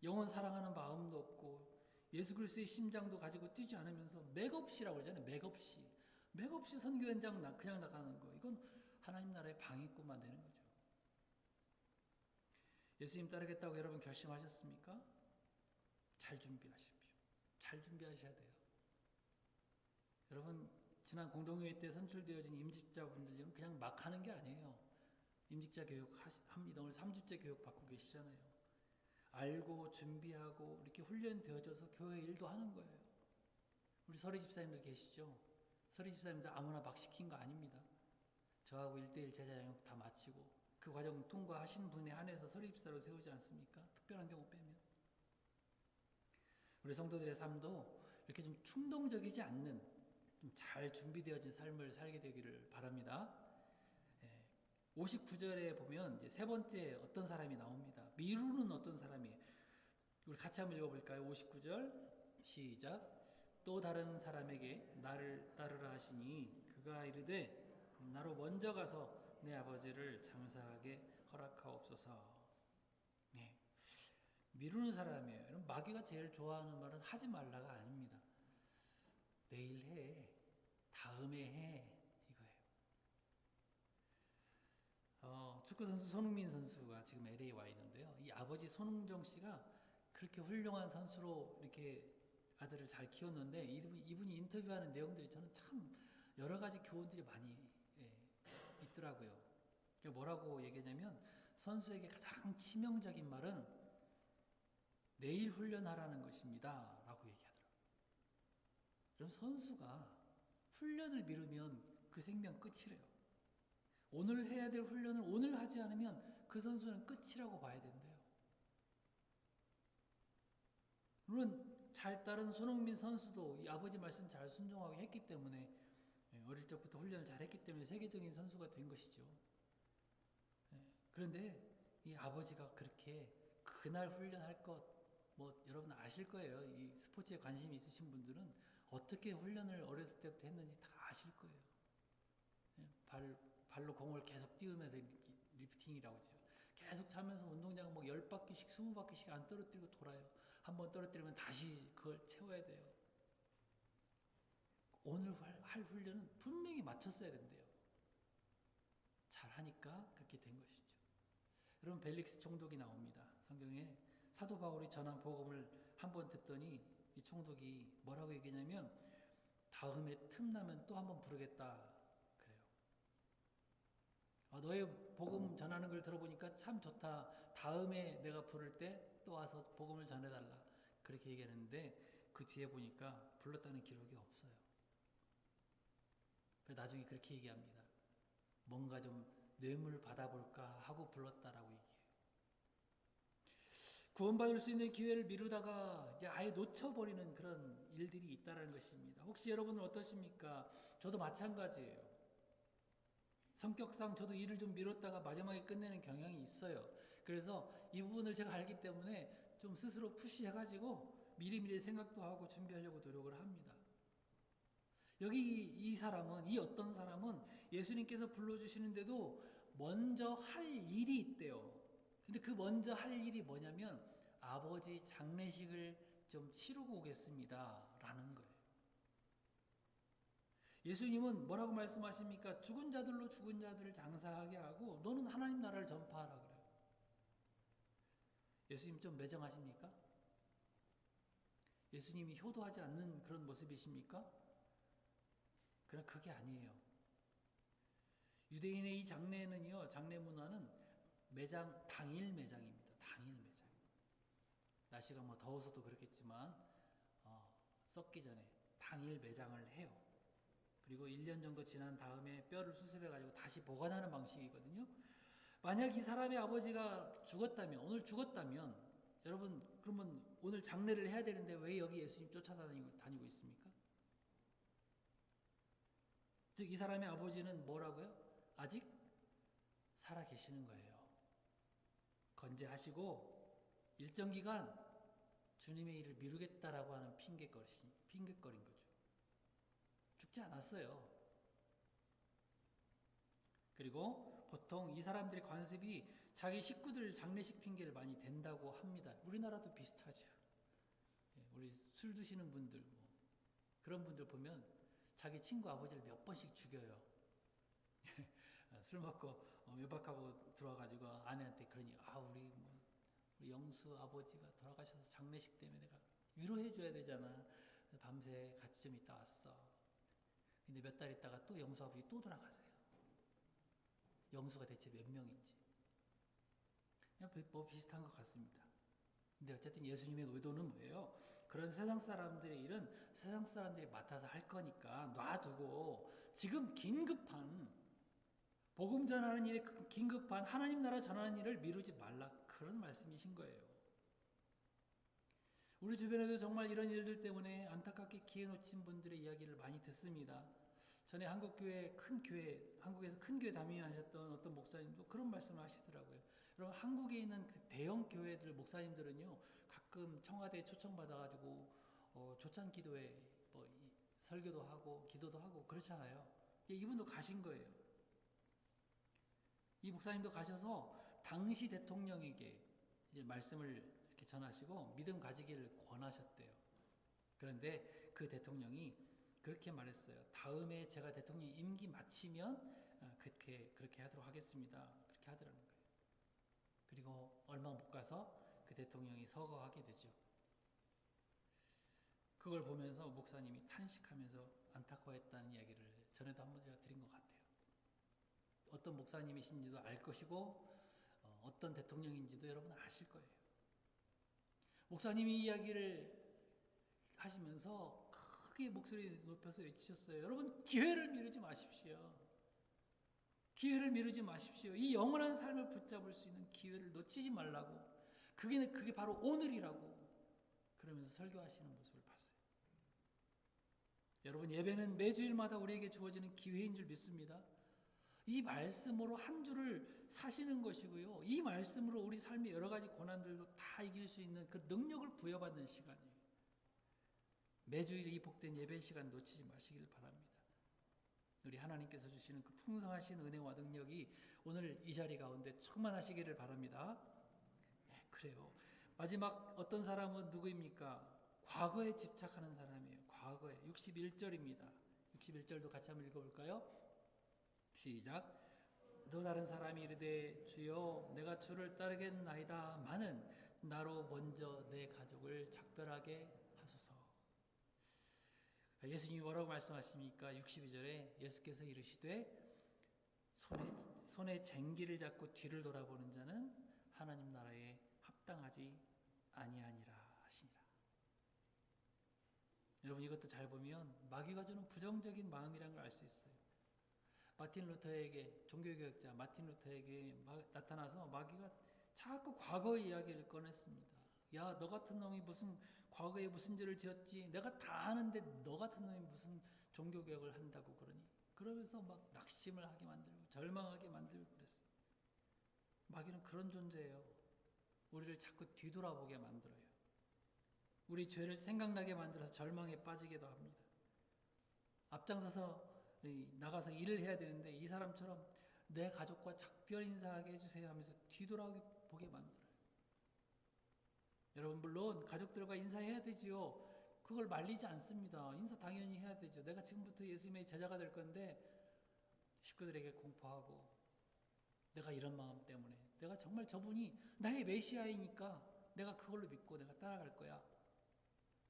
영혼 사랑하는 마음도 없고 예수 그리스도의 심장도 가지고 뛰지 않으면서 맥없이라고 그러잖아요. 맥없이 선교 현장 그냥 나가는 거, 이건 하나님 나라의 방해꾼만 되는 거죠. 예수님 따르겠다고 여러분 결심하셨습니까? 잘 준비하십시오. 잘 준비하셔야 돼요. 여러분 지난 공동회의 때 선출되어진 임직자분들은 그냥 막 하는 게 아니에요. 임직자 교육 합니다. 오늘 3주째 교육 받고 계시잖아요. 알고 준비하고 이렇게 훈련되어져서 교회 일도 하는 거예요. 우리 서리 집사님들 계시죠? 서리 집사님들 아무나 막 시킨 거 아닙니다. 저하고 1:1 제자 양육 다 마치고 그 과정 통과하신 분에 한해서 서리 집사로 세우지 않습니까? 특별한 경우 빼면. 우리 성도들의 삶도 이렇게 좀 충동적이지 않는 좀 잘 준비되어진 삶을 살게 되기를 바랍니다. 59절에 보면 이제 세 번째 어떤 사람이 나옵니다. 미루는 어떤 사람이에요. 우리 같이 한번 읽어볼까요? 59절 시작. 또 다른 사람에게 나를 따르라 하시니 그가 이르되 나로 먼저 가서 내 아버지를 장사하게 허락하옵소서. 네. 미루는 사람이에요. 마귀가 제일 좋아하는 말은 하지 말라가 아닙니다. 내일 해, 다음에 해, 이거예요. 축구선수 손흥민 선수가 지금 LA 와 있는데요. 이 아버지 손흥정 씨가 그렇게 훌륭한 선수로 이렇게 아들을 잘 키웠는데 이분이 인터뷰하는 내용들이 저는 참 여러 가지 교훈들이 많이 있더라고요. 뭐라고 얘기하냐면 선수에게 가장 치명적인 말은 내일 훈련하라는 것입니다 라고 얘기하더라고요. 그럼 선수가 훈련을 미루면 그 생명 끝이래요. 오늘 해야 될 훈련을 오늘 하지 않으면 그 선수는 끝이라고 봐야 된대요. 물론 잘 따른 손흥민 선수도 이 아버지 말씀 잘 순종하고 했기 때문에, 어릴 적부터 훈련을 잘 했기 때문에 세계적인 선수가 된 것이죠. 그런데 이 아버지가 그렇게 그날 훈련할 것, 뭐 여러분 아실 거예요. 이 스포츠에 관심이 있으신 분들은 어떻게 훈련을 어렸을 때부터 했는지 다 아실 거예요. 예, 발로 공을 계속 띄우면서 리프팅이라고 하죠. 계속 차면서 운동장 뭐 10바퀴씩 20바퀴씩 안 떨어뜨리고 돌아요. 한번 떨어뜨리면 다시 그걸 채워야 돼요. 오늘 할 훈련은 분명히 맞췄어야 된대요. 잘하니까 그렇게 된 것이죠. 여러분 벨릭스 총독이 나옵니다. 성경에 사도 바울이 전한 복음을 한번 듣더니 이 총독이 뭐라고 얘기냐면 다음에 틈나면 또 한번 부르겠다 그래요. 너의 복음 전하는 걸 들어보니까 참 좋다. 다음에 내가 부를 때 또 와서 복음을 전해달라. 그렇게 얘기하는데 그 뒤에 보니까 불렀다는 기록이 없어요. 그래서 나중에 그렇게 얘기합니다. 뭔가 좀 뇌물 받아볼까 하고 불렀다라고 얘기해요. 구원받을 수 있는 기회를 미루다가 이제 아예 놓쳐버리는 그런 일들이 있다는 것입니다. 혹시 여러분은 어떠십니까? 저도 마찬가지예요. 성격상 저도 일을 좀 미뤘다가 마지막에 끝내는 경향이 있어요. 그래서 이 부분을 제가 알기 때문에 좀 스스로 푸시해가지고 미리미리 생각도 하고 준비하려고 노력을 합니다. 여기 이 어떤 사람은 예수님께서 불러주시는데도 먼저 할 일이 있대요. 근데 그 먼저 할 일이 뭐냐면 아버지 장례식을 좀 치르고 오겠습니다 라는 거예요. 예수님은 뭐라고 말씀하십니까? 죽은 자들로 죽은 자들을 장사하게 하고 너는 하나님 나라를 전파하라 그래요. 예수님 좀 매정하십니까? 예수님이 효도하지 않는 그런 모습이십니까? 그러나 그게 아니에요. 유대인의 이 장례는요, 장례 문화는 당일 매장입니다. 당일 매장. 날씨가 뭐 더워서도 그렇겠지만 썩기 전에 당일 매장을 해요. 그리고 1년 정도 지난 다음에 뼈를 수습해가지고 다시 보관하는 방식이거든요. 만약 이 사람의 아버지가 오늘 죽었다면, 여러분, 그러면 오늘 장례를 해야 되는데 왜 여기 예수님 쫓아다니고 있습니까? 즉, 이 사람의 아버지는 뭐라고요? 아직 살아 계시는 거예요. 건재하시고, 일정 기간 주님의 일을 미루겠다라고 하는 핑계거린 거죠. 죽지 않았어요. 그리고 보통 이 사람들의 관습이 자기 식구들 장례식 핑계를 많이 댄다고 합니다. 우리나라도 비슷하죠. 우리 술 드시는 분들, 그런 분들 보면 자기 친구 아버지를 몇 번씩 죽여요. 술 먹고 외박하고 들어와가지고 아내한테 그러니 우리 영수 아버지가 돌아가셔서 장례식 때문에 내가 위로해줘야 되잖아. 밤새 같이 좀 있다 왔어. 근데 몇 달 있다가 또 영수 아버지 또 돌아가세요. 영수가 대체 몇 명인지. 그냥 뭐 비슷한 것 같습니다. 근데 어쨌든 예수님의 의도는 뭐예요? 그런 세상 사람들의 일은 세상 사람들이 맡아서 할 거니까 놔두고 지금 긴급한 복음 전하는 일에 긴급한 하나님 나라 전하는 일을 미루지 말라, 그런 말씀이신 거예요. 우리 주변에도 정말 이런 일들 때문에 안타깝게 기회 놓친 분들의 이야기를 많이 듣습니다. 전에 한국에서 큰 교회 담임하셨던 어떤 목사님도 그런 말씀을 하시더라고요. 여러분, 한국에 있는 그 대형 교회들 목사님들은요, 가끔 청와대에 초청받아가지고 조찬 기도회 설교도 하고 기도도 하고 그렇잖아요. 이분도 가신 거예요. 이 목사님도 가셔서 당시 대통령에게 이제 말씀을 이렇게 전하시고 믿음 가지기를 권하셨대요. 그런데 그 대통령이 그렇게 말했어요. 다음에 제가 대통령 임기 마치면 그렇게 하도록 하겠습니다. 그렇게 하더라는 거예요. 그리고 얼마 못 가서 그 대통령이 서거하게 되죠. 그걸 보면서 목사님이 탄식하면서 안타까워했다는 이야기를 전에도 한번 제가 드린 것 같아요. 어떤 목사님이신지도 알 것이고 어떤 대통령인지도 여러분 아실 거예요. 목사님이 이야기를 하시면서 크게 목소리 높여서 외치셨어요. 여러분, 기회를 미루지 마십시오. 기회를 미루지 마십시오. 이 영원한 삶을 붙잡을 수 있는 기회를 놓치지 말라고. 그게 바로 오늘이라고. 그러면서 설교하시는 모습을 봤어요. 여러분, 예배는 매주일마다 우리에게 주어지는 기회인 줄 믿습니다. 이 말씀으로 한 주를 사시는 것이고요. 이 말씀으로 우리 삶의 여러 가지 고난들도 다 이길 수 있는 그 능력을 부여받는 시간이에요. 매주일 이 복된 예배 시간 놓치지 마시길 바랍니다. 우리 하나님께서 주시는 그 풍성하신 은혜와 능력이 오늘 이 자리 가운데 충만하시기를 바랍니다. 네, 그래요. 마지막 어떤 사람은 누구입니까? 과거에 집착하는 사람이에요. 과거에. 61절입니다. 61절도 같이 한번 읽어볼까요? 시작. 또 다른 사람이 이르되 주여 내가 주를 따르겠나이다 마는 나로 먼저 내 가족을 작별하게 하소서. 예수님이 뭐라고 말씀하십니까? 62절에 예수께서 이르시되 손에 쟁기를 잡고 뒤를 돌아보는 자는 하나님 나라에 합당하지 아니하니라 하시니라. 여러분 이것도 잘 보면 마귀가 주는 부정적인 마음이라는 걸 알 수 있어요. 마틴 루터에게, 종교개혁자 마틴 루터에게 나타나서 마귀가 자꾸 과거의 이야기를 꺼냈습니다. 야, 너 같은 놈이 무슨 과거에 무슨 죄를 지었지? 내가 다 아는데 너 같은 놈이 무슨 종교개혁을 한다고 그러니? 그러면서 막 낙심을 하게 만들고 절망하게 만들고 그랬어요. 마귀는 그런 존재예요. 우리를 자꾸 뒤돌아보게 만들어요. 우리 죄를 생각나게 만들어서 절망에 빠지게도 합니다. 앞장서서 나가서 일을 해야 되는데 이 사람처럼 내 가족과 작별 인사하게 해주세요 하면서 뒤돌아보게 만들어요. 여러분 물론 가족들과 인사해야 되지요. 그걸 말리지 않습니다. 인사 당연히 해야 되죠. 내가 지금부터 예수님의 제자가 될 건데 식구들에게 공포하고 내가 이런 마음 때문에 내가 정말 저분이 나의 메시아이니까 내가 그걸로 믿고 내가 따라갈 거야.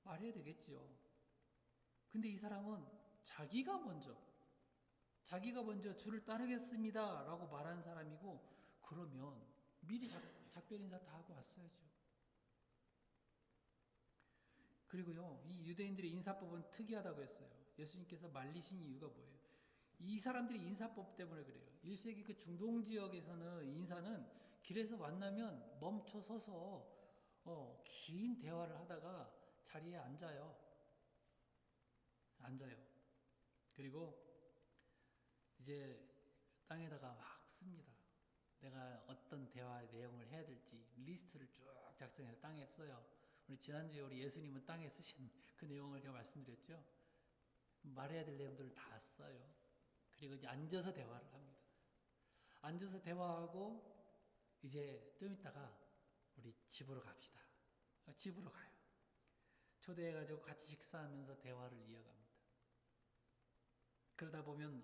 말해야 되겠지요. 근데 이 사람은 자기가 먼저 주를 따르겠습니다 라고 말한 사람이고, 그러면 미리 작별 인사 다 하고 왔어야죠. 그리고요, 이 유대인들의 인사법은 특이하다고 했어요. 예수님께서 말리신 이유가 뭐예요? 이 사람들이 인사법 때문에 그래요. 1세기 그 중동 지역에서는 인사는 길에서 만나면 멈춰 서서 긴 대화를 하다가 자리에 앉아요. 그리고 이제 땅에다가 막 씁니다. 내가 어떤 대화 내용을 해야 될지 리스트를 쭉 작성해서 땅에 써요. 우리 지난주에 우리 예수님은 땅에 쓰신 그 내용을 제가 말씀드렸죠. 말해야 될 내용들을 다 써요. 그리고 이제 앉아서 대화를 합니다. 앉아서 대화하고 이제 좀 있다가 우리 집으로 갑시다. 집으로 가요. 초대해가지고 같이 식사하면서 대화를 이어갑니다. 그러다 보면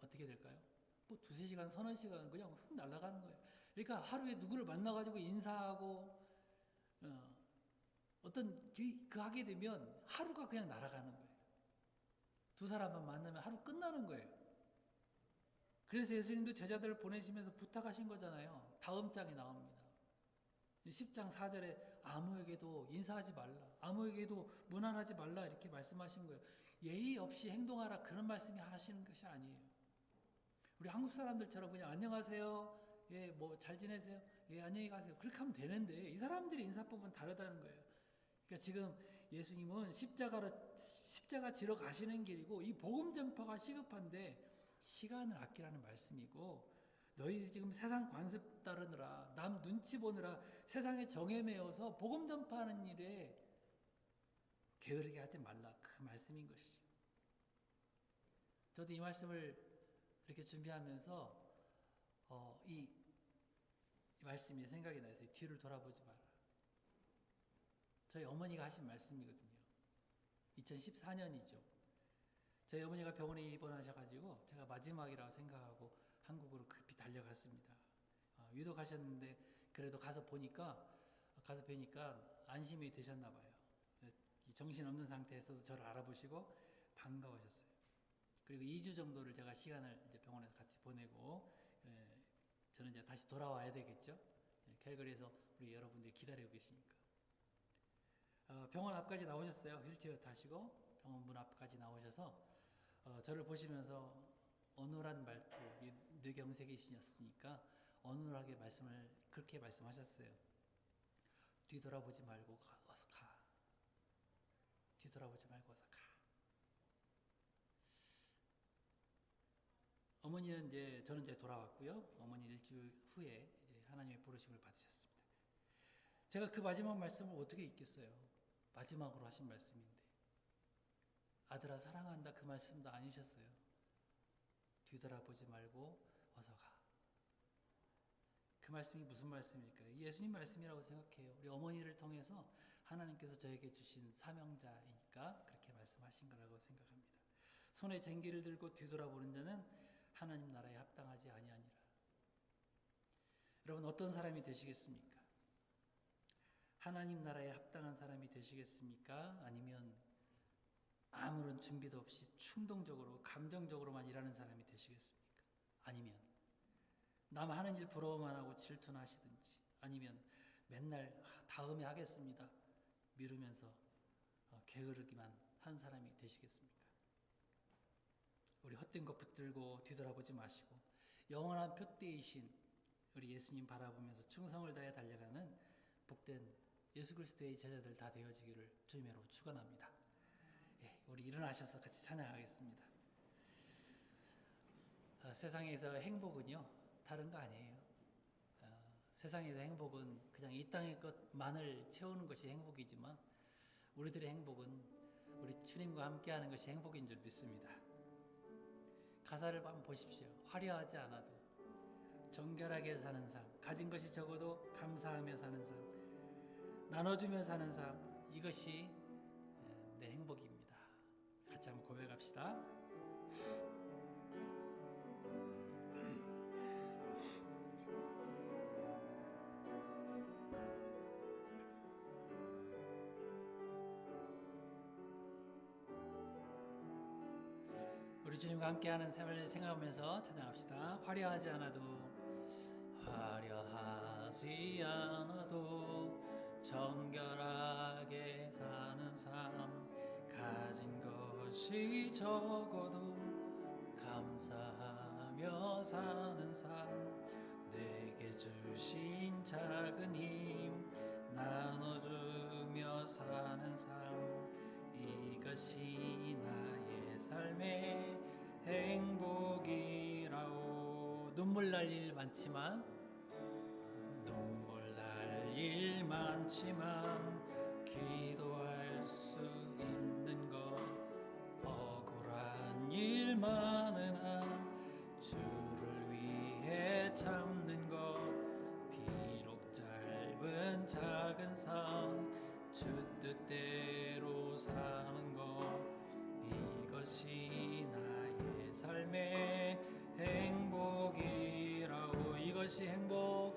어떻게 될까요? 뭐 두세 시간, 서너 시간 그냥 훅 날아가는 거예요. 그러니까 하루에 누구를 만나가지고 인사하고 어떤 그 하게 되면 하루가 그냥 날아가는 거예요. 두 사람만 만나면 하루 끝나는 거예요. 그래서 예수님도 제자들을 보내시면서 부탁하신 거잖아요. 다음 장에 나옵니다. 10장 4절에 아무에게도 인사하지 말라, 아무에게도 문안하지 말라 이렇게 말씀하신 거예요. 예의 없이 행동하라 그런 말씀이 하시는 것이 아니에요. 우리 한국 사람들처럼 그냥 안녕하세요, 예, 뭐 잘 지내세요, 예, 안녕히 가세요 그렇게 하면 되는데 이 사람들의 인사법은 다르다는 거예요. 그러니까 지금 예수님은 십자가 지러 가시는 길이고 이 복음 전파가 시급한데 시간을 아끼라는 말씀이고, 너희 지금 세상 관습 따르느라 남 눈치 보느라 세상의 정에 매여서 복음 전파하는 일에 게으르게 하지 말라 그 말씀인 것이죠. 저도 이 말씀을 이렇게 준비하면서 이 말씀이 생각이 났어요. 뒤를 돌아보지 마라. 저희 어머니가 하신 말씀이거든요. 2014년이죠. 저희 어머니가 병원에 입원하셔가지고 제가 마지막이라고 생각하고 한국으로 급히 달려갔습니다. 위독하셨는데 그래도 가서 뵈니까 안심이 되셨나 봐요. 정신없는 상태에서도 저를 알아보시고 반가우셨어요. 그리고 2주 정도를 제가 시간을 이제 병원에서 같이 보내고 저는 이제 다시 돌아와야 되겠죠. 캘거리에서 우리 여러분들이 기다리고 계시니까. 병원 앞까지 나오셨어요. 휠체어 타시고 병원 문 앞까지 나오셔서 저를 보시면서 어눌한 말투, 뇌경색이시였으니까 어눌하게 그렇게 말씀하셨어요. 뒤돌아보지 말고 어서 가. 뒤돌아보지 말고 어서 가. 어머니는 이제 저는 이제 돌아왔고요. 어머니 일주일 후에 이제 하나님의 부르심을 받으셨습니다. 제가 그 마지막 말씀을 어떻게 잊겠어요? 마지막으로 하신 말씀인데 아들아 사랑한다 그 말씀도 아니셨어요. 뒤돌아보지 말고 어서 가. 그 말씀이 무슨 말씀일까요? 예수님 말씀이라고 생각해요. 우리 어머니를 통해서 하나님께서 저에게 주신 사명자이니까 그렇게 말씀하신 거라고 생각합니다. 손에 쟁기를 들고 뒤돌아보는 자는 하나님 나라에 합당하지 아니하니라. 여러분 어떤 사람이 되시겠습니까? 하나님 나라에 합당한 사람이 되시겠습니까? 아니면 아무런 준비도 없이 충동적으로 감정적으로만 일하는 사람이 되시겠습니까? 아니면 남 하는 일 부러워만 하고 질투나 하시든지 아니면 맨날 다음에 하겠습니다 미루면서 게으르기만 한 사람이 되시겠습니까? 우리 헛된 것 붙들고 뒤돌아보지 마시고 영원한 표대이신 우리 예수님 바라보면서 충성을 다해 달려가는 복된 예수 그리스도의 제자들 다 되어지기를 주님의 이름으로 축원합니다. 예, 우리 일어나셔서 같이 찬양하겠습니다. 세상에서 행복은요 다른 거 아니에요. 세상에서 행복은 그냥 이 땅의 것만을 채우는 것이 행복이지만 우리들의 행복은 우리 주님과 함께하는 것이 행복인 줄 믿습니다. 가사를 한번 보십시오. 화려하지 않아도 정결하게 사는 삶, 가진 것이 적어도 감사하며 사는 삶, 나눠주며 사는 삶, 이것이 내 행복입니다. 같이 한번 고백합시다. 우리 주님과 함께하는 삶을 생각하면서 찬양합시다. 화려하지 않아도 정결하게 사는 삶, 가진 것이 적어도 감사하며 사는 삶, 내게 주신 작은 힘 나눠주며 사는 삶, 이것이 나의 삶의 행복이라오. 눈물 날 일 많지만 기도할 수 있는 것, 억울한 일 많으나 주를 위해 참는 것, 비록 짧은 작은 삶 주 뜻대로 사는 것, 이것이 나의 삶의 행복이라고. 이것이 행복이라고.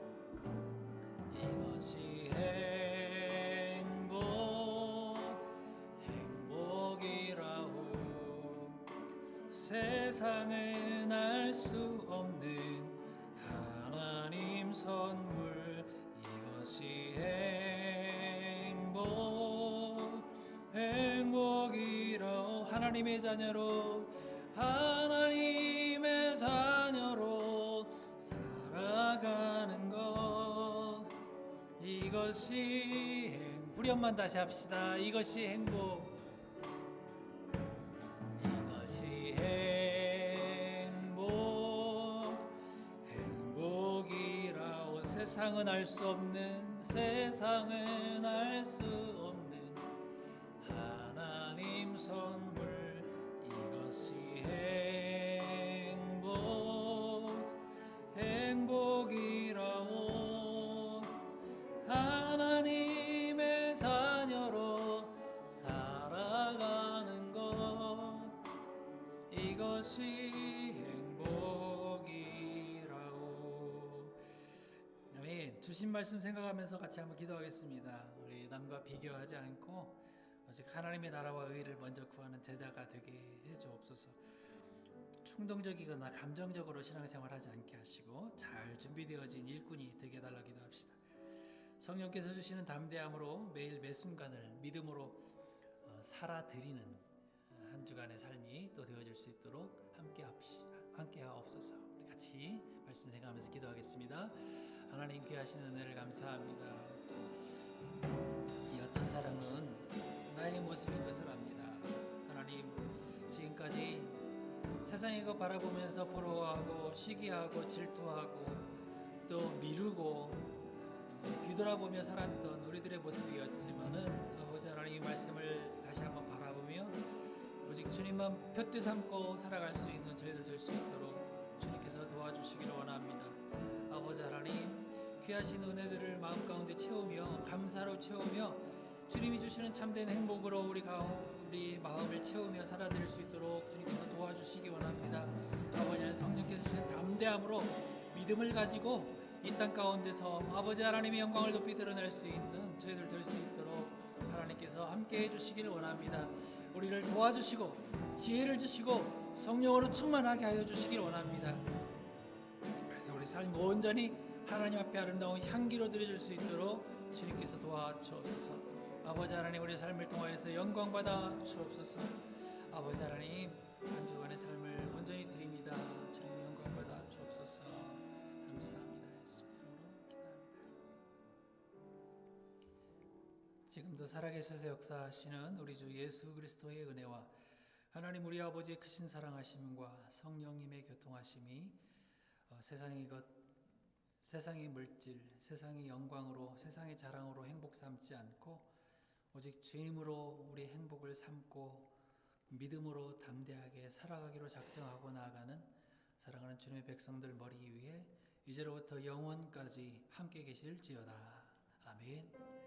세상은 알 수 없는 하나님 선물, 이것이 행복이라고. 하나님의 자녀로 살아가는 것, 이것이 우리 엄마 다시 합시다. 이것이 행복이라고. 세상은 알 수 없는 하나님 선물, 이것이 행복이라고. 하나님의 자녀로 살아가는 것, 이것이 주신 말씀 생각하면서 같이 한번 기도하겠습니다. 우리 남과 비교하지 않고 오직 하나님의 나라와 의를 먼저 구하는 제자가 되게 해주옵소서. 충동적이거나 감정적으로 신앙생활하지 않게 하시고 잘 준비되어진 일꾼이 되게 해달라 기도합시다. 성령께서 주시는 담대함으로 매일 매 순간을 믿음으로 살아드리는 한 주간의 삶이 또 되어질 수 있도록 함께 하옵소서. 우리 같이 말씀 생각하면서 기도하겠습니다. 하나님 귀하신 은혜를 감사합니다. 이 어떤 사람은 나의 모습인 것을 압니다. 하나님, 지금까지 세상의 것 바라보면서 부러워하고 시기하고 질투하고 또 미루고 뒤돌아보며 살았던 우리들의 모습이었지만은 아버지 하나님의 말씀을 다시 한번 바라보며 오직 주님만 푯대 삼고 살아갈 수 있는 저희들 될 수 있도록 주님께서 도와주시기를 원합니다. 아버지 하나님, 귀하신 은혜들을 마음 가운데 채우며 감사로 채우며 주님이 주시는 참된 행복으로 우리 마음을 채우며 살아드릴 수 있도록 주님께서 도와주시기 원합니다. 아버지 하나님, 성령께서 주신 담대함으로 믿음을 가지고 이 땅 가운데서 아버지 하나님의 영광을 높이 드러낼 수 있는 저희들 될 수 있도록 하나님께서 함께 해주시기를 원합니다. 우리를 도와주시고 지혜를 주시고 성령으로 충만하게 하여 주시기를 원합니다. 그래서 우리 삶 온전히 하나님 앞에 아름다운 향기로 드려질 수 있도록 주님께서 도와주옵소서. 아버지 하나님, 우리 삶을 통하여서 영광 받아 주옵소서. 아버지 하나님, 한 주간의 삶을 온전히 드립니다. 주님 영광 받아 주옵소서. 감사합니다. 예수 이름으로 기도합니다. 지금도 살아계셔서 역사하시는 우리 주 예수 그리스도의 은혜와 하나님 우리 아버지의 크신 사랑하심과 성령님의 교통하심이 세상의 것, 세상의 물질, 세상의 영광으로, 세상의 자랑으로 행복 삼지 않고 오직 주님으로 우리 행복을 삼고 믿음으로 담대하게 살아가기로 작정하고 나아가는 사랑하는 주님의 백성들 머리 위에 이제로부터 영원까지 함께 계실지어다. 아멘.